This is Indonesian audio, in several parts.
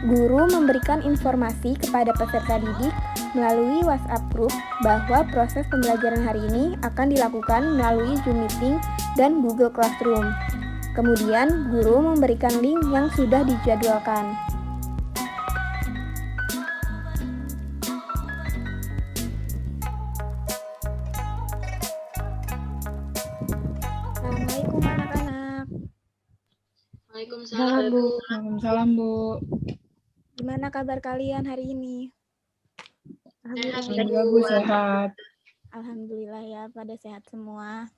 Guru memberikan informasi kepada peserta didik melalui WhatsApp Group bahwa proses pembelajaran hari ini akan dilakukan melalui Zoom Meeting dan Google Classroom. Kemudian, guru memberikan link yang sudah dijadwalkan. Assalamualaikum anak-anak. Waalaikumsalam Bu. Waalaikumsalam Bu. Gimana kabar kalian hari ini? Alhamdulillah Bu, sehat. Alhamdulillah ya, pada sehat semua.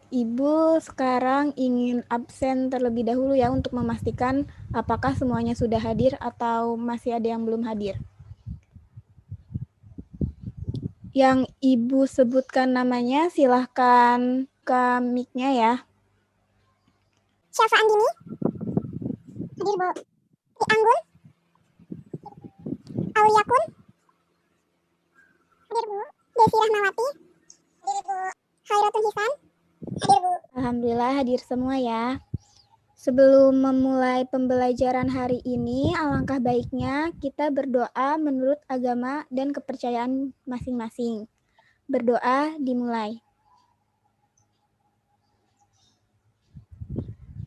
Ibu sekarang ingin absen terlebih dahulu ya untuk memastikan apakah semuanya sudah hadir atau masih ada yang belum hadir. Yang Ibu sebutkan namanya silahkan ke mic-nya ya. Syafa Andini, hadir Bu. Di Anggun, Auliyakun, hadir Bu. Desi Rahmawati, hadir Bu. Khairatun Hisan, hadir Bu. Alhamdulillah hadir semua ya. Sebelum memulai pembelajaran hari ini, alangkah baiknya kita berdoa menurut agama dan kepercayaan masing-masing. Berdoa dimulai.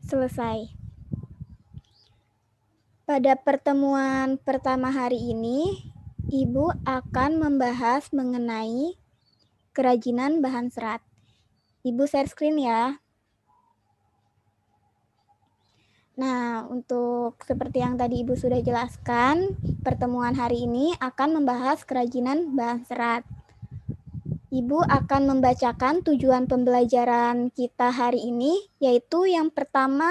Selesai. Pada pertemuan pertama hari ini, Ibu akan membahas mengenai kerajinan bahan serat. Ibu share screen ya. Nah, untuk seperti yang tadi Ibu sudah jelaskan, pertemuan hari ini akan membahas kerajinan bahan serat. Ibu akan membacakan tujuan pembelajaran kita hari ini, yaitu yang pertama,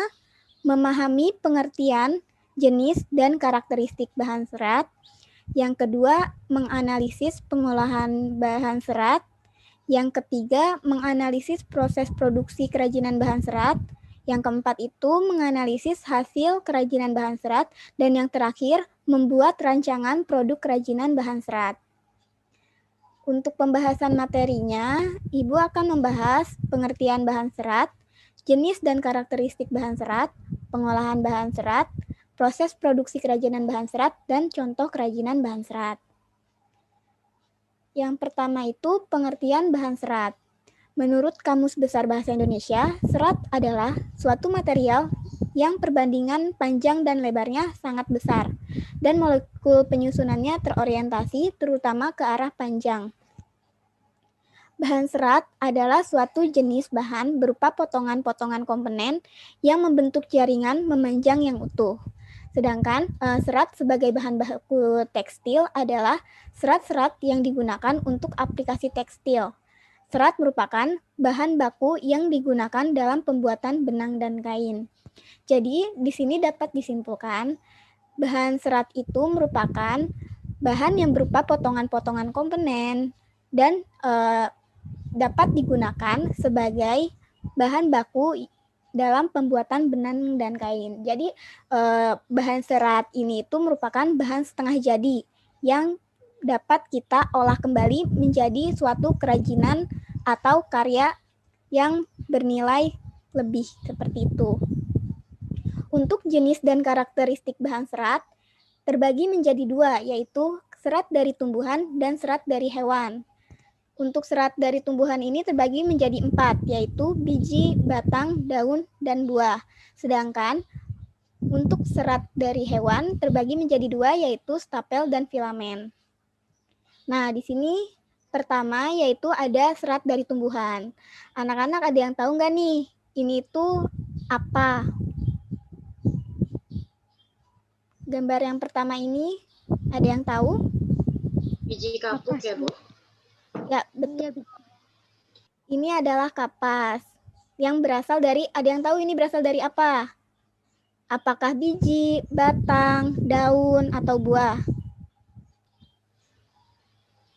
memahami pengertian, jenis, dan karakteristik bahan serat. Yang kedua, menganalisis pengolahan bahan serat. Yang ketiga, menganalisis proses produksi kerajinan bahan serat. Yang keempat itu menganalisis hasil kerajinan bahan serat. Dan yang terakhir, membuat rancangan produk kerajinan bahan serat. Untuk pembahasan materinya, Ibu akan membahas pengertian bahan serat, jenis dan karakteristik bahan serat, pengolahan bahan serat, proses produksi kerajinan bahan serat, dan contoh kerajinan bahan serat. Yang pertama itu pengertian bahan serat. Menurut Kamus Besar Bahasa Indonesia, serat adalah suatu material yang perbandingan panjang dan lebarnya sangat besar, dan molekul penyusunannya terorientasi terutama ke arah panjang. Bahan serat adalah suatu jenis bahan berupa potongan-potongan komponen yang membentuk jaringan memanjang yang utuh. Sedangkan serat sebagai bahan baku tekstil adalah serat-serat yang digunakan untuk aplikasi tekstil. Serat merupakan bahan baku yang digunakan dalam pembuatan benang dan kain. Jadi, di sini dapat disimpulkan, bahan serat itu merupakan bahan yang berupa potongan-potongan komponen dan dapat digunakan sebagai bahan baku dalam pembuatan benang dan kain. Jadi, bahan serat ini itu merupakan bahan setengah jadi yang dapat kita olah kembali menjadi suatu kerajinan atau karya yang bernilai lebih seperti itu. Untuk jenis dan karakteristik bahan serat terbagi menjadi dua, yaitu serat dari tumbuhan dan serat dari hewan. Untuk serat dari tumbuhan ini terbagi menjadi 4, yaitu biji, batang, daun, dan buah. Sedangkan untuk serat dari hewan terbagi menjadi 2, yaitu stapel dan filamen. Nah, di sini pertama yaitu ada serat dari tumbuhan. Anak-anak ada yang tahu nggak nih, ini tuh apa? Gambar yang pertama ini, ada yang tahu? Biji kapuk ya Bu? Ya, betul. Ini adalah kapas yang berasal dari, ada yang tahu ini berasal dari apa? Apakah biji, batang, daun, atau buah?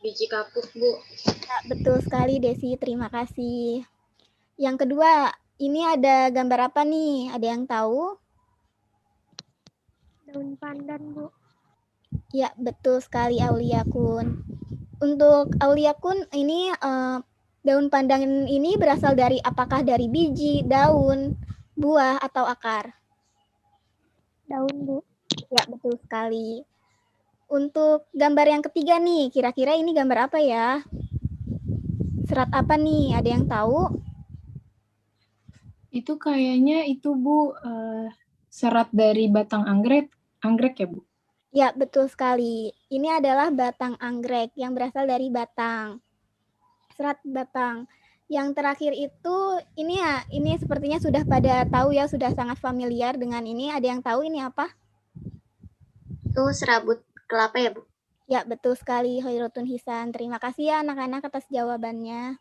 Biji kapuk Bu. Ya, betul sekali Desi, terima kasih. Yang kedua, ini ada gambar apa nih? Ada yang tahu? Daun pandan Bu. Ya, betul sekali Auliyakun. Untuk Auliyakun, ini daun pandan ini berasal dari apakah dari biji, daun, buah, atau akar? Daun Bu. Ya, betul sekali. Untuk gambar yang ketiga nih, kira-kira ini gambar apa ya? Serat apa nih? Ada yang tahu? Itu kayaknya itu Bu, serat dari batang anggrek, anggrek ya Bu? Ya, betul sekali. Ini adalah batang anggrek yang berasal dari batang. Serat batang. Yang terakhir itu ini ya, ini sepertinya sudah pada tahu ya, sudah sangat familiar dengan ini. Ada yang tahu ini apa? Itu serabut kelapa ya, Bu? Ya, betul sekali, Hoirotun Hisan. Terima kasih ya anak-anak atas jawabannya.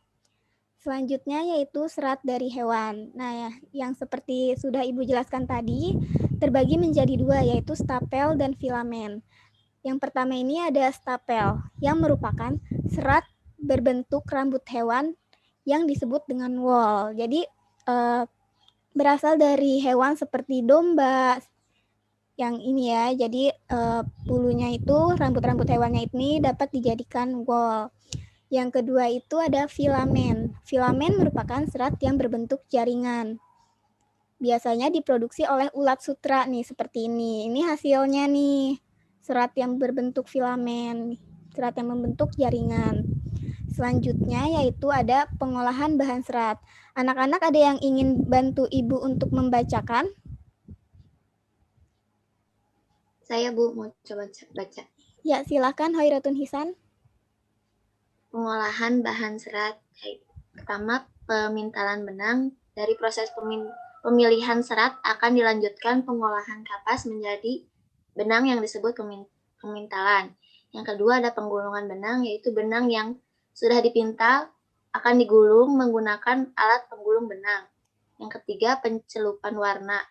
Selanjutnya yaitu serat dari hewan. Nah, ya, yang seperti sudah Ibu jelaskan tadi, terbagi menjadi dua, yaitu stapel dan filamen. Yang pertama ini ada stapel, yang merupakan serat berbentuk rambut hewan yang disebut dengan wool. Jadi, berasal dari hewan seperti domba, yang ini ya. Jadi, bulunya itu, rambut-rambut hewannya ini dapat dijadikan wool. Yang kedua itu ada filamen. Filamen merupakan serat yang berbentuk jaringan. Biasanya diproduksi oleh ulat sutra nih, seperti ini. Ini hasilnya nih, serat yang berbentuk filamen, serat yang membentuk jaringan. Selanjutnya yaitu ada pengolahan bahan serat. Anak-anak ada yang ingin bantu Ibu untuk membacakan? Saya, Bu, mau coba baca. Ya, silakan Hoirotun Hisan. Pengolahan bahan serat. Pertama, pemintalan benang. Dari proses pemilihan serat akan dilanjutkan pengolahan kapas menjadi benang yang disebut pemintalan. Yang kedua ada penggulungan benang, yaitu benang yang sudah dipintal akan digulung menggunakan alat penggulung benang. Yang ketiga, pencelupan warna.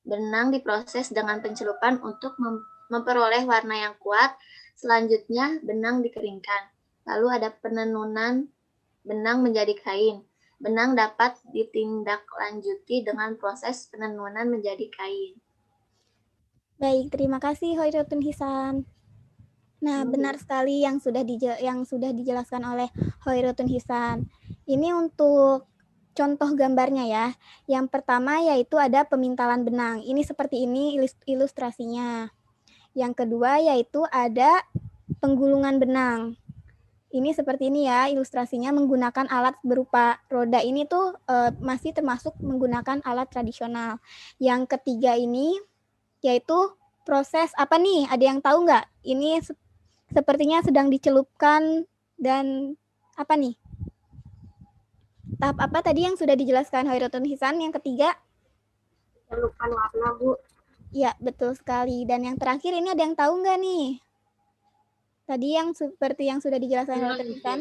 Benang diproses dengan pencelupan untuk memperoleh warna yang kuat. Selanjutnya, benang dikeringkan. Lalu ada penenunan benang menjadi kain. Benang dapat ditindaklanjuti dengan proses penenunan menjadi kain. Baik, terima kasih Hoirotun Hisan. Nah, benar sekali yang sudah dijelaskan oleh Hoirotun Hisan. Ini untuk contoh gambarnya ya. Yang pertama yaitu ada pemintalan benang. Ini seperti ini ilustrasinya. Yang kedua yaitu ada penggulungan benang. Ini seperti ini ya ilustrasinya menggunakan alat berupa roda. Ini tuh masih termasuk menggunakan alat tradisional. Yang ketiga ini yaitu proses apa nih? Ada yang tahu nggak? Ini sepertinya sedang dicelupkan dan apa nih? Tahap apa tadi yang sudah dijelaskan Hoirotun Hisan? Yang ketiga? Pencelupan warna, Bu. Ya, betul sekali. Dan yang terakhir ini ada yang tahu nggak nih? Tadi yang seperti yang sudah dijelaskan Hoirotun Hisan?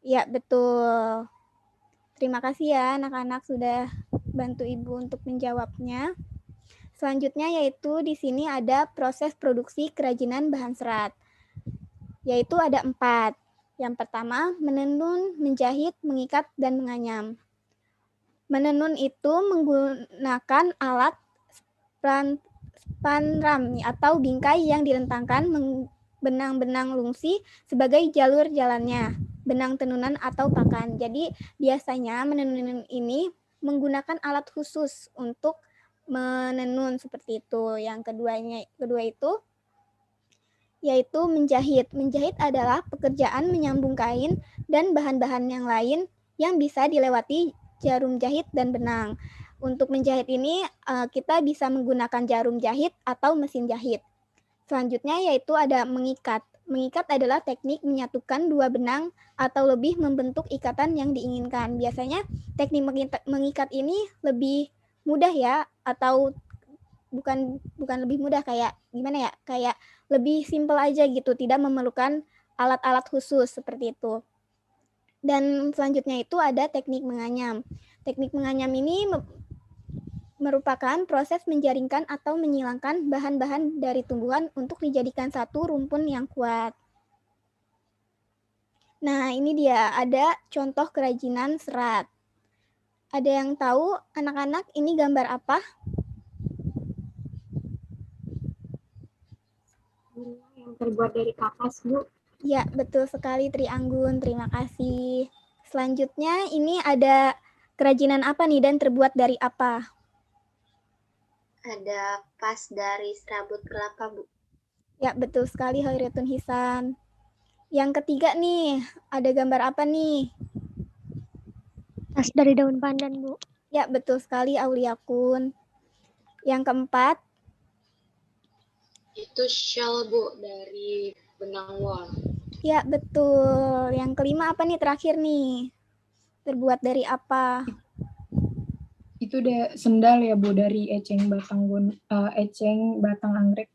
Ya, betul. Terima kasih ya anak-anak sudah bantu Ibu untuk menjawabnya. Selanjutnya yaitu di sini ada proses produksi kerajinan bahan serat. Yaitu ada 4. Yang pertama, menenun, menjahit, mengikat, dan menganyam. Menenun itu menggunakan alat spanram atau bingkai yang direntangkan benang-benang lungsi sebagai jalur jalannya, benang tenunan atau pakan. Jadi biasanya menenun ini menggunakan alat khusus untuk menenun seperti itu. Yang kedua itu yaitu menjahit. Menjahit adalah pekerjaan menyambung kain dan bahan-bahan yang lain yang bisa dilewati jarum jahit dan benang. Untuk menjahit ini kita bisa menggunakan jarum jahit atau mesin jahit. Selanjutnya yaitu ada mengikat. Mengikat adalah teknik menyatukan dua benang atau lebih membentuk ikatan yang diinginkan. Biasanya teknik mengikat ini lebih mudah ya, atau bukan lebih mudah, kayak gimana ya? Kayak lebih simpel aja gitu, tidak memerlukan alat-alat khusus seperti itu. Dan selanjutnya itu ada teknik menganyam. Teknik menganyam ini merupakan proses menjaringkan atau menyilangkan bahan-bahan dari tumbuhan untuk dijadikan satu rumpun yang kuat. Nah, ini dia ada contoh kerajinan serat. Ada yang tahu anak-anak ini gambar apa? Yang terbuat dari kapas, Bu. Ya, betul sekali Trianggun, terima kasih. Selanjutnya ini ada kerajinan apa nih dan terbuat dari apa? Ada pas dari serabut kelapa, Bu. Ya, betul sekali Hoirotun Hisan. Yang ketiga nih, ada gambar apa nih? Tas dari daun pandan, Bu. Ya, betul sekali Auliakun. Yang keempat, Itu shell, Bu, dari benang wol. ya betul. Yang kelima apa nih terakhir nih? Terbuat dari apa? Itu sendal ya Bu, dari eceng batang anggrek.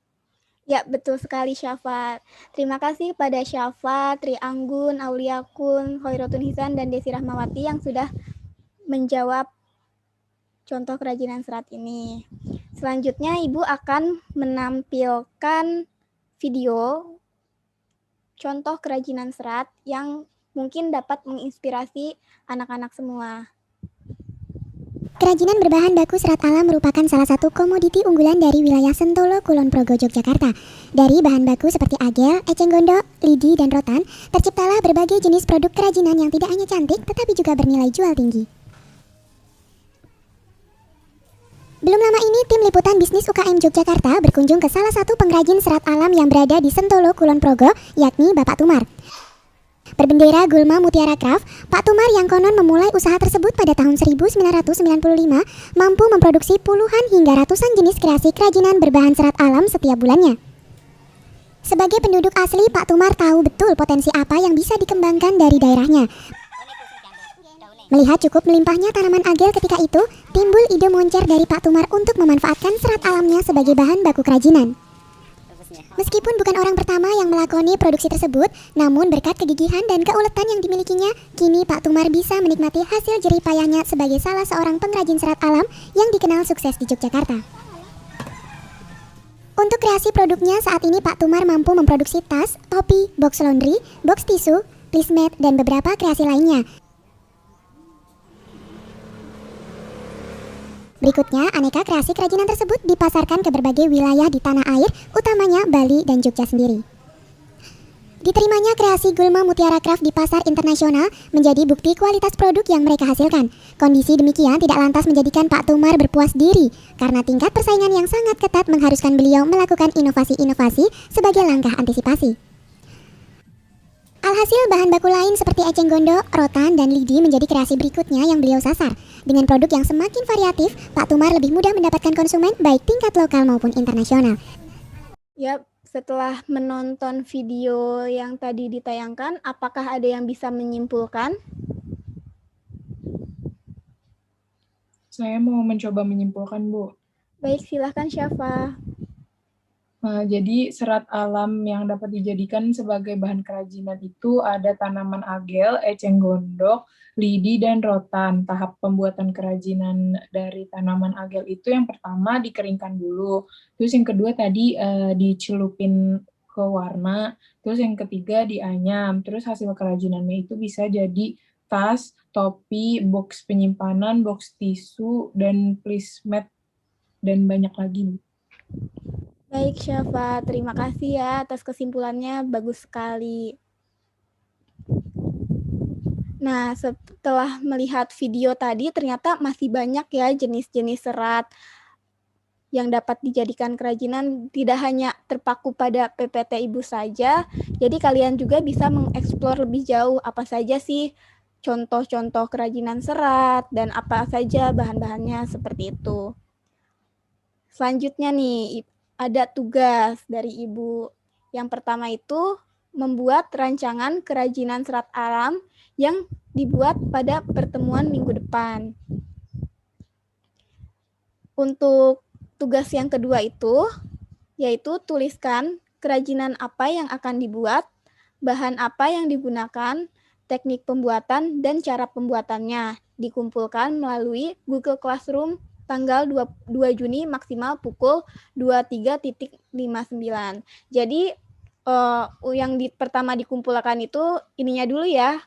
Ya, betul sekali Syafa. Terima kasih pada Syafa, Tri Anggun, Auliakun, Hoirotun Hisan, dan Desi Rahmawati yang sudah menjawab contoh kerajinan serat ini. Selanjutnya Ibu akan menampilkan video contoh kerajinan serat yang mungkin dapat menginspirasi anak-anak semua. Kerajinan berbahan baku serat alam merupakan salah satu komoditi unggulan dari wilayah Sentolo, Kulon Progo, Yogyakarta. Dari bahan baku seperti agel, eceng gondok, lidi, dan rotan, terciptalah berbagai jenis produk kerajinan yang tidak hanya cantik, tetapi juga bernilai jual tinggi. Belum lama ini, tim liputan bisnis UKM Yogyakarta berkunjung ke salah satu pengrajin serat alam yang berada di Sentolo, Kulon Progo, yakni Bapak Tumar. Berbendera Gulma Mutiara Craft, Pak Tumar yang konon memulai usaha tersebut pada tahun 1995 mampu memproduksi puluhan hingga ratusan jenis kreasi kerajinan berbahan serat alam setiap bulannya. Sebagai penduduk asli, Pak Tumar tahu betul potensi apa yang bisa dikembangkan dari daerahnya. Melihat cukup melimpahnya tanaman agel ketika itu, timbul ide moncer dari Pak Tumar untuk memanfaatkan serat alamnya sebagai bahan baku kerajinan. Meskipun bukan orang pertama yang melakoni produksi tersebut, namun berkat kegigihan dan keuletan yang dimilikinya, kini Pak Tumar bisa menikmati hasil jerih payahnya sebagai salah seorang pengrajin serat alam yang dikenal sukses di Yogyakarta. Untuk kreasi produknya saat ini Pak Tumar mampu memproduksi tas, topi, box laundry, box tisu, placemat, dan beberapa kreasi lainnya. Berikutnya, aneka kreasi kerajinan tersebut dipasarkan ke berbagai wilayah di tanah air, utamanya Bali dan Jogja sendiri. Diterimanya kreasi Gulma Mutiara Craft di pasar internasional menjadi bukti kualitas produk yang mereka hasilkan. Kondisi demikian tidak lantas menjadikan Pak Tumar berpuas diri, karena tingkat persaingan yang sangat ketat mengharuskan beliau melakukan inovasi-inovasi sebagai langkah antisipasi. Alhasil, bahan baku lain seperti eceng gondok, rotan, dan lidi menjadi kreasi berikutnya yang beliau sasar. Dengan produk yang semakin variatif, Pak Tumar lebih mudah mendapatkan konsumen baik tingkat lokal maupun internasional. Ya, setelah menonton video yang tadi ditayangkan, apakah ada yang bisa menyimpulkan? Saya mau mencoba menyimpulkan, Bu. Baik, silahkan Syafa. Nah, jadi serat alam yang dapat dijadikan sebagai bahan kerajinan itu ada tanaman agel, eceng gondok, lidi, dan rotan. Tahap pembuatan kerajinan dari tanaman agel itu yang pertama dikeringkan dulu. Terus yang kedua tadi dicelupin ke warna. Terus yang ketiga dianyam. Terus hasil kerajinannya itu bisa jadi tas, topi, box penyimpanan, box tisu, dan placemat, dan banyak lagi. Baik Syafa, terima kasih ya atas kesimpulannya, bagus sekali. Nah, setelah melihat video tadi, ternyata masih banyak ya jenis-jenis serat yang dapat dijadikan kerajinan, tidak hanya terpaku pada PPT Ibu saja, jadi kalian juga bisa mengeksplor lebih jauh apa saja sih contoh-contoh kerajinan serat dan apa saja bahan-bahannya seperti itu. Selanjutnya nih, ada tugas dari Ibu. Yang pertama itu membuat rancangan kerajinan serat alam yang dibuat pada pertemuan minggu depan. Untuk tugas yang kedua itu, yaitu tuliskan kerajinan apa yang akan dibuat, bahan apa yang digunakan, teknik pembuatan, dan cara pembuatannya. Dikumpulkan melalui Google Classroom tanggal 2 Juni maksimal pukul 23.59. Jadi yang pertama dikumpulkan itu ininya dulu ya,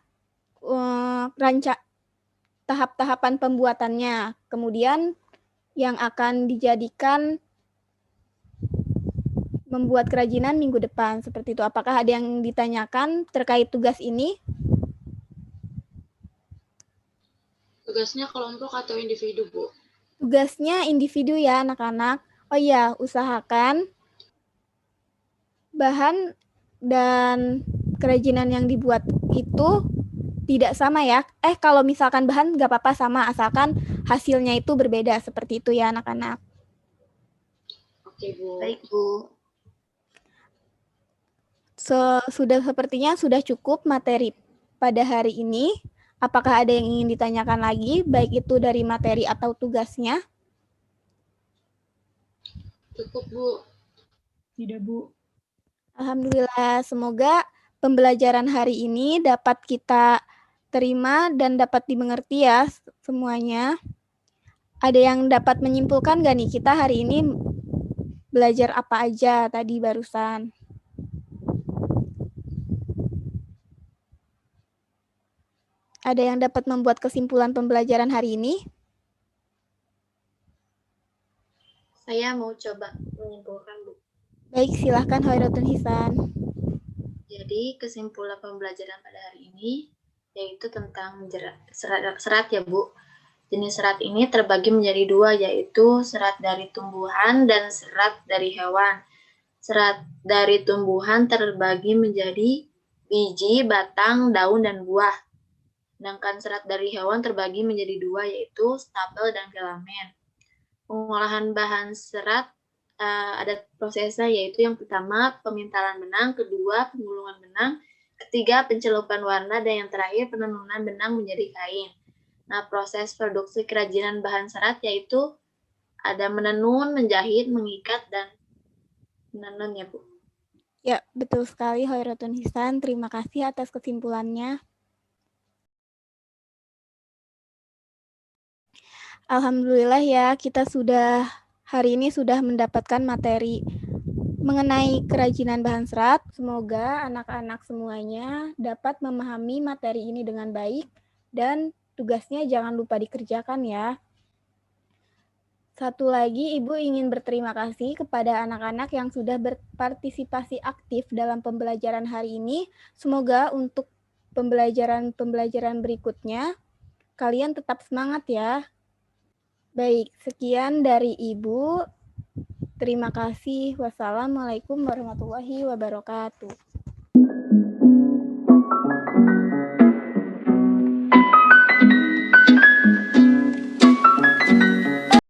tahap-tahapan pembuatannya. Kemudian yang akan dijadikan membuat kerajinan minggu depan, seperti itu. Apakah ada yang ditanyakan terkait tugas ini? Tugasnya kelompok atau individu, Bu? Tugasnya individu ya anak-anak. Oh iya, usahakan bahan dan kerajinan yang dibuat itu tidak sama ya. Kalau misalkan bahan nggak apa-apa sama, asalkan hasilnya itu berbeda. Seperti itu ya anak-anak. Oke, Bu. Baik, Bu. Sepertinya sudah cukup materi pada hari ini. Apakah ada yang ingin ditanyakan lagi, baik itu dari materi atau tugasnya? Cukup, Bu. Tidak, Bu. Alhamdulillah, semoga pembelajaran hari ini dapat kita terima dan dapat dimengerti ya semuanya. Ada yang dapat menyimpulkan nggak nih kita hari ini belajar apa aja tadi barusan? Ada yang dapat membuat kesimpulan pembelajaran hari ini? Saya mau coba menyimpulkan, Bu. Baik, silahkan Hoirotun Hisan. Jadi kesimpulan pembelajaran pada hari ini yaitu tentang serat ya, Bu. Jenis serat ini terbagi menjadi dua, yaitu serat dari tumbuhan dan serat dari hewan. Serat dari tumbuhan terbagi menjadi biji, batang, daun, dan buah. Sedangkan serat dari hewan terbagi menjadi dua, yaitu stapel dan filamen. Pengolahan bahan serat ada prosesnya, yaitu yang pertama pemintalan benang, kedua penggulungan benang, ketiga pencelupan warna, dan yang terakhir penenunan benang menjadi kain. Nah, proses produksi kerajinan bahan serat yaitu ada menenun, menjahit, mengikat, dan menenun ya, Bu. Ya, betul sekali Hoirotun Hisan. Terima kasih atas kesimpulannya. Alhamdulillah ya, kita hari ini sudah mendapatkan materi mengenai kerajinan bahan serat. Semoga anak-anak semuanya dapat memahami materi ini dengan baik dan tugasnya jangan lupa dikerjakan ya. Satu lagi, Ibu ingin berterima kasih kepada anak-anak yang sudah berpartisipasi aktif dalam pembelajaran hari ini. Semoga untuk pembelajaran berikutnya kalian tetap semangat ya. Baik, sekian dari Ibu. Terima kasih. Wassalamualaikum warahmatullahi wabarakatuh.